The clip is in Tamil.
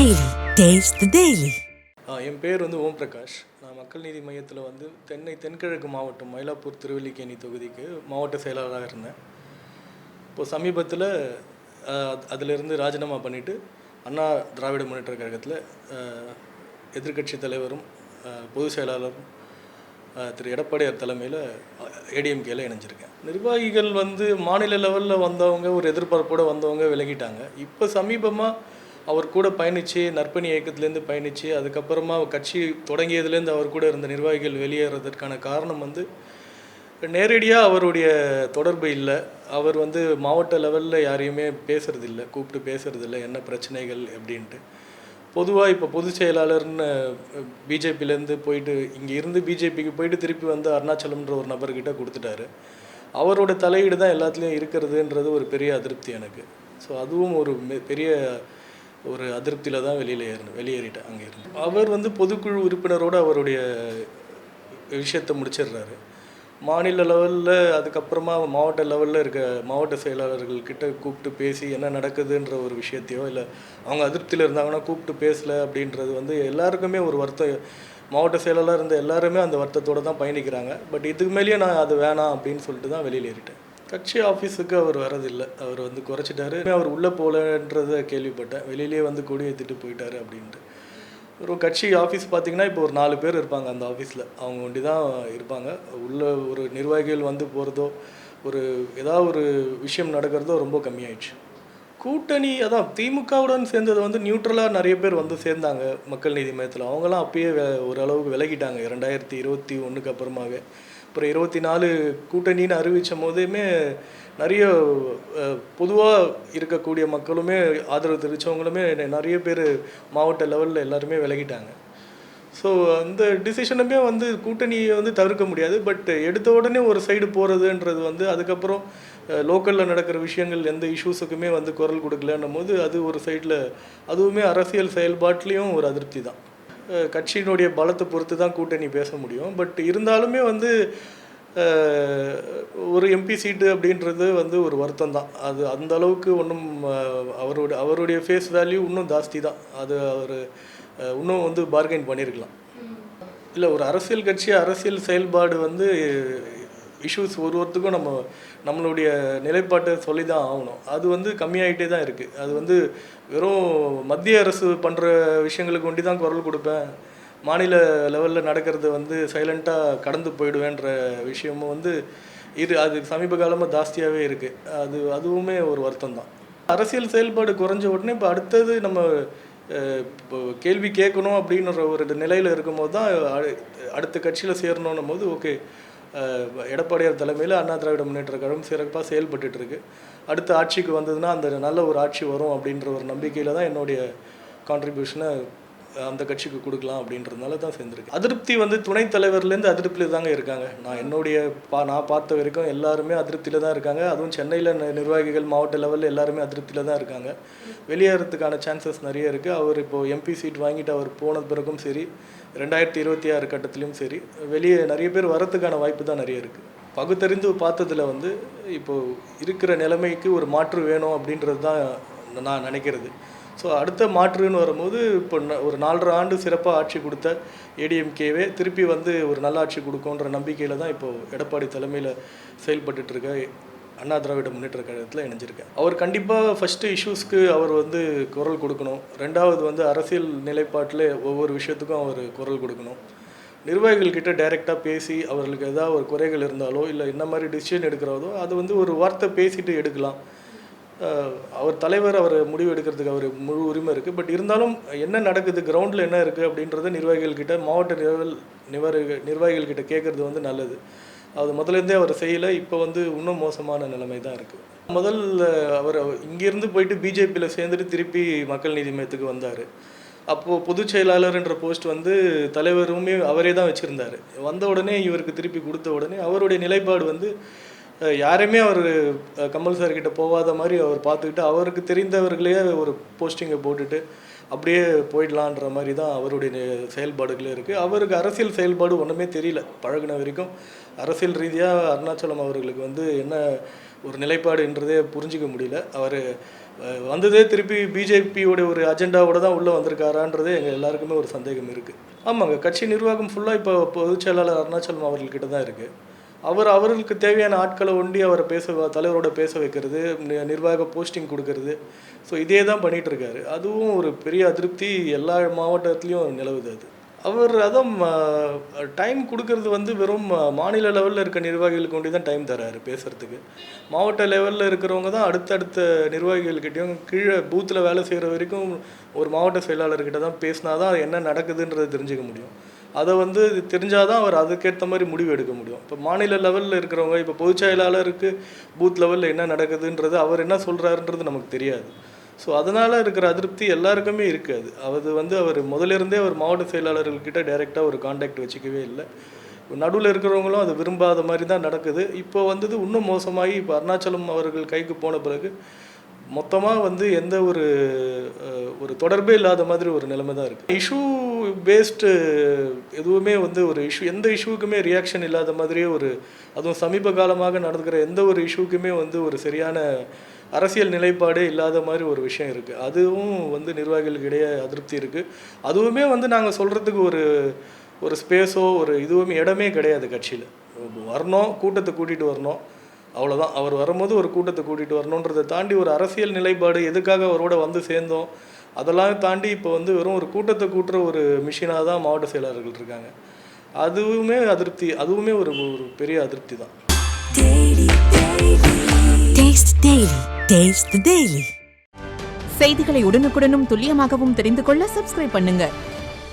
Daily. Taste the Daily. என் பேர் ஓம் பிரகாஷ். நான் மக்கள் நீதி மையத்தில் தென்கிழக்கு மாவட்டம் மயிலாப்பூர் திருவல்லிக்கேணி தொகுதிக்கு மாவட்ட செயலாளராக இருந்தேன். இப்போது சமீபத்தில் அதிலிருந்து ராஜினாமா பண்ணிவிட்டு அண்ணா திராவிட முன்னேற்ற கழகத்தில் எதிர்க்கட்சி தலைவரும் பொதுச் செயலாளரும் திரு எடப்பாடியார் தலைமையில் ஏடிஎம்கேல இணைஞ்சிருக்கேன். நிர்வாகிகள் மாநில லெவலில் வந்தவங்க ஒரு எதிர்பார்ப்போடு வந்தவங்க விலகிட்டாங்க. இப்போ சமீபமாக அவர் கூட பயணித்து நற்பணி இயக்கத்துலேருந்து பயணித்து அதுக்கப்புறமா கட்சி தொடங்கியதுலேருந்து அவர் கூட இருந்த நிர்வாகிகள் வெளியேறதற்கான காரணம் நேரடியாக அவருடைய தொடர்பு இல்லை. அவர் மாவட்ட லெவலில் யாரையுமே பேசுகிறதில்ல, கூப்பிட்டு பேசுகிறதில்ல என்ன பிரச்சனைகள் அப்படின்ட்டு. பொதுவாக இப்போ பொதுச் செயலாளர்னு பிஜேபியிலேருந்து போயிட்டு இங்கே இருந்து பிஜேபிக்கு போயிட்டு திருப்பி அருணாச்சலம்ன்ற ஒரு நபர்கிட்ட கொடுத்துட்டாரு. அவரோட தலையீடு தான் எல்லாத்துலேயும் இருக்கிறதுன்றது ஒரு பெரிய அதிருப்தி எனக்கு. ஸோ அதுவும் ஒரு பெரிய ஒரு அதிருப்தியில் தான் வெளியேறிட்டேன் அங்கே இருந்து. அவர் பொதுக்குழு உறுப்பினரோடு அவருடைய விஷயத்தை முடிச்சிடுறாரு. மாநில லெவலில் அதுக்கப்புறமா மாவட்ட லெவலில் இருக்க மாவட்ட செயலாளர்கள்கிட்ட கூப்பிட்டு பேசி என்ன நடக்குதுன்ற ஒரு விஷயத்தையோ இல்லை அவங்க அதிருப்தியில் இருந்தாங்கன்னா கூப்பிட்டு பேசலை அப்படின்றது எல்லாருக்குமே ஒரு வருத்தம். மாவட்ட செயலாளர் இருந்த எல்லாருமே அந்த வருத்தத்தோடு தான் பயணிக்கிறாங்க. பட் இதுக்கு மேலேயே நான் அது வேணாம் அப்படின்னு சொல்லிட்டு தான் வெளியில் ஏறிட்டேன். கட்சி ஆஃபீஸுக்கு அவர் வரதில்லை, அவர் குறைச்சிட்டாரு. அவர் உள்ளே போகலன்றதை கேள்விப்பட்டேன். வெளியிலே கொடி ஏற்றிட்டு போயிட்டார் அப்படின்ட்டு. ஒரு கட்சி ஆஃபீஸ் பார்த்திங்கன்னா இப்போ ஒரு 4 பேர் இருப்பாங்க அந்த ஆஃபீஸில். அவங்க ஒண்டி தான் இருப்பாங்க. உள்ள ஒரு நிர்வாகிகள் போகிறதோ ஒரு ஏதாவது ஒரு விஷயம் நடக்கிறதோ ரொம்ப கம்மியாயிடுச்சு. கூட்டணி அதான் திமுகவுடன் சேர்ந்தது நியூட்ரலாக நிறைய பேர் சேர்ந்தாங்க மக்கள் நீதி மையத்தில். அவங்களாம் அப்பயே ஓரளவுக்கு விலகிட்டாங்க 2021 அப்புறமாவே. அப்புறம் 24 கூட்டணின்னு அறிவித்த போதுமே நிறைய பொதுவாக இருக்கக்கூடிய மக்களுமே ஆதரவு தெரிவித்தவங்களுமே நிறைய பேர் மாவட்ட லெவலில் எல்லாருமே விலகிட்டாங்க. ஸோ அந்த டிசிஷனுமே கூட்டணியை தவிர்க்க முடியாது. பட் எடுத்த உடனே ஒரு சைடு போகிறதுன்றது அதுக்கப்புறம் லோக்கலில் நடக்கிற விஷயங்கள் எந்த இஷ்யூஸுக்குமே குரல் கொடுக்கலன்னும் போது அது ஒரு சைடில் அதுவுமே அரசியல் செயல்பாட்லேயும் ஒரு அதிருப்தி தான். கட்சியினுடைய பலத்தை பொறுத்து தான் கூட்டணி பேச முடியும். பட் இருந்தாலுமே ஒரு எம்பி சீட்டு அப்படின்றது ஒரு வருத்தம் தான். அது அந்த அளவுக்கு ஒன்றும் அவருடைய ஃபேஸ் வேல்யூ இன்னும் ஜாஸ்தி தான். அது அவர் இன்னும் பார்கெயின் பண்ணியிருக்கலாம். இல்லை, ஒரு அரசியல் கட்சி அரசியல் செயல்பாடு இஷ்யூஸ் ஒருத்தருக்கும் நம்மளுடைய நிலைப்பாட்டை சொல்லி தான் ஆகணும். அது கம்மியாகிட்டே தான் இருக்குது. அது வெறும் மத்திய அரசு பண்ணுற விஷயங்களுக்கு ஒண்டி தான் குரல் கொடுப்பேன், மாநில லெவலில் நடக்கிறது சைலண்ட்டாக கடந்து போயிடுவேன்ற விஷயமும் அது சமீப காலமாக ஜாஸ்தியாகவே இருக்குது. அதுவுமே ஒரு வருத்தம் தான். அரசியல் செயல்பாடு குறைஞ்ச உடனே இப்போ அடுத்தது நம்ம இப்போ கேள்வி கேட்கணும் அப்படின்ற ஒரு நிலையில் இருக்கும்போது தான் அடுத்த கட்சியில் சேரணுன்னும் போது ஓகே, எடப்பாடியார் தலைமையில் அண்ணா திராவிட முன்னேற்ற கழகம் சிறப்பாக செயல்பட்டு இருக்கு. அடுத்த ஆட்சிக்கு வந்ததுன்னா அந்த நல்ல ஒரு ஆட்சி வரும் அப்படின்ற ஒரு நம்பிக்கையில் தான் என்னுடைய கான்ட்ரிபியூஷனை அந்த கட்சிக்கு கொடுக்கலாம் அப்படின்றதுனால தான் சேர்ந்துருக்கு. அதிருப்தி துணைத் தலைவர்லேருந்து அதிருப்தியில் தாங்க இருக்காங்க. நான் பார்த்த வரைக்கும் எல்லாருமே அதிருப்தியில் தான் இருக்காங்க. அதுவும் சென்னையில் நிர்வாகிகள் மாவட்ட லெவலில் எல்லாருமே அதிருப்தியில் தான் இருக்காங்க. வெளியேறதுக்கான சான்சஸ் நிறைய இருக்குது. அவர் இப்போது எம்பி சீட் வாங்கிட்டு அவர் போன பிறகும் சரி, 2026 கட்டத்திலையும் சரி, வெளியே நிறைய பேர் வரத்துக்கான வாய்ப்பு தான் நிறைய இருக்குது. பகுத்தறிந்து பார்த்ததில் இப்போது இருக்கிற நிலைமைக்கு ஒரு மாற்று வேணும் அப்படின்றது தான் நான் நினைக்கிறது. ஸோ அடுத்த மாற்றுன்னு வரும்போது இப்போ ஒரு 4.5 ஆண்டு சிறப்பாக ஆட்சி கொடுத்த ஏடிஎம்கேவே திருப்பி ஒரு நல்ல ஆட்சி கொடுக்குன்ற நம்பிக்கையில் தான் இப்போது எடப்பாடி தலைமையில் செயல்பட்டுருக்க அண்ணா திராவிட முன்னேற்ற கழகத்தில் இணைஞ்சிருக்கேன். அவர் கண்டிப்பாக ஃபஸ்ட்டு இஷ்யூஸ்க்கு அவர் குரல் கொடுக்கணும். ரெண்டாவது அரசியல் நிலைப்பாட்டில் ஒவ்வொரு விஷயத்துக்கும் அவர் குரல் கொடுக்கணும். நிர்வாகிகள்கிட்ட டைரெக்டாக பேசி அவர்களுக்கு ஏதாவது ஒரு குறைகள் இருந்தாலோ இல்லை என்ன மாதிரி டிசிஷன் எடுக்கிறதோ அது ஒரு வார்த்தை பேசிட்டு எடுக்கலாம். அவர் தலைவர் அவர் முடிவு எடுக்கிறதுக்கு அவர் முழு உரிமை இருக்குது. பட் இருந்தாலும் என்ன நடக்குது, கிரவுண்டில் என்ன இருக்குது அப்படின்றத நிர்வாகிகள்கிட்ட மாவட்ட நிர்வாகிகள்கிட்ட கேட்குறது நல்லது. அது முதலேருந்தே அவர் செய்யலை. இப்போ இன்னும் மோசமான நிலைமை தான் இருக்குது. முதல்ல அவர் இங்கேருந்து போயிட்டு பிஜேபியில் சேர்ந்துட்டு திருப்பி மக்கள் நீதி மையத்துக்கு வந்தார். அப்போது பொதுச் செயலாளர்ன்ற போஸ்ட் தலைவருமே அவரே தான் வச்சுருந்தார். வந்த உடனே இவருக்கு திருப்பி கொடுத்த உடனே அவருடைய நிலைப்பாடு யாரையுமே அவர் கமல் சார்கிட்ட போகாத மாதிரி அவர் பார்த்துக்கிட்டு அவருக்கு தெரிந்தவர்களே ஒரு போஸ்டிங்கை போட்டுட்டு அப்படியே போயிடலான்ற மாதிரி தான் அவருடைய செயல்பாடுகளே இருக்குது. அவருக்கு அரசியல் செயல்பாடு ஒன்றுமே தெரியல. பழகின வரைக்கும் அரசியல் ரீதியாக அருணாச்சலம் அவர்களுக்கு என்ன ஒரு நிலைப்பாடுன்றதே புரிஞ்சிக்க முடியல. அவர் வந்ததே திருப்பி பிஜேபியோட ஒரு அஜெண்டாவோட தான் உள்ளே வந்திருக்காரான்றது எங்கள் எல்லாருக்குமே ஒரு சந்தேகம் இருக்குது. ஆமாங்க, கட்சி நிர்வாகம் ஃபுல்லாக இப்போ பொதுச் செயலாளர் அருணாச்சலம் அவர்கள்கிட்ட தான் இருக்குது. அவர்களுக்கு தேவையான ஆட்களை ஒண்டி அவரை தலைவரோட பேச வைக்கிறது, நிர்வாக போஸ்டிங் கொடுக்கறது, ஸோ இதே தான் பண்ணிகிட்டு இருக்காரு. அதுவும் ஒரு பெரிய அதிருப்தி எல்லா மாவட்டத்துலேயும் நிலவுது. அதான் டைம் கொடுக்கறது வந்து வெறும் மாநில லெவலில் இருக்க நிர்வாகிகளுக்கு ஒண்டி தான் டைம் தராரு பேசுகிறதுக்கு. மாவட்ட லெவலில் இருக்கிறவங்க தான் அடுத்தடுத்த நிர்வாகிகள்கிட்டையும் கீழே பூத்தில் வேலை செய்கிற வரைக்கும் ஒரு மாவட்ட செயலாளர்கிட்ட தான் பேசினா தான் என்ன நடக்குதுன்றதை தெரிஞ்சுக்க முடியும். அதை வந்து தெரிஞ்சால் தான் அவர் அதுக்கேற்ற மாதிரி முடிவு எடுக்க முடியும். இப்போ மாநில லெவலில் இருக்கிறவங்க, இப்போ பொதுச் செயலாளருக்கு பூத் லெவலில் என்ன நடக்குதுன்றது அவர் என்ன சொல்கிறாருன்றது நமக்கு தெரியாது. ஸோ அதனால் இருக்கிற அதிருப்தி எல்லாருக்குமே இருக்காது. அவர் முதலிருந்தே அவர் மாவட்ட செயலாளர்கள்கிட்ட டைரெக்டாக ஒரு கான்டாக்ட் வச்சுக்கவே இல்லை. நடுவில் இருக்கிறவங்களும் அது விரும்பாத மாதிரி தான் நடக்குது. இப்போ இன்னும் மோசமாகி இப்போ அருணாச்சலம் அவர்கள் கைக்கு போன பிறகு மொத்தமாக எந்த ஒரு தொடர்பே இல்லாத மாதிரி ஒரு நிலைமை தான் இருக்குது. இஷ்யூ பேஸ்டு எதுவுமே ஒரு எந்த இஷ்யூக்குமே ரியாக்ஷன் இல்லாத மாதிரியே அதுவும் சமீப காலமாக நடந்துக்கிற எந்த ஒரு இஷ்யூக்குமே ஒரு சரியான அரசியல் நிலைப்பாடே இல்லாத மாதிரி ஒரு விஷயம் இருக்குது. அதுவும் நிர்வாகிகளுக்கு இடையே அதிருப்தி இருக்குது. அதுவுமே நாங்கள் சொல்கிறதுக்கு ஒரு ஸ்பேஸோ இதுவுமே இடமே கிடையாது கட்சியில். வரணும், கூட்டத்தை கூட்டிகிட்டு வரணும், அவ்வளோதான். அவர் வரும்போது ஒரு கூட்டத்தை கூட்டிகிட்டு வரணுன்றதை தாண்டி ஒரு அரசியல் நிலைப்பாடு, எதுக்காக அவரோட சேர்ந்தோம், அதெல்லாம் தாண்டி இப்போ வெறும் ஒரு கூட்டத்தை கூட்டுற ஒரு மிஷினாக தான் மாவட்ட செயலாளர்கள் இருக்காங்க. அதுவுமே அதிருப்தி, அதுவுமே ஒரு பெரிய அதிருப்தி தான். Taste the Daily. செய்திகளை உடனுக்குடனும் துல்லியமாகவும் தெரிந்து கொள்ள சப்ஸ்கிரைப் பண்ணுங்க.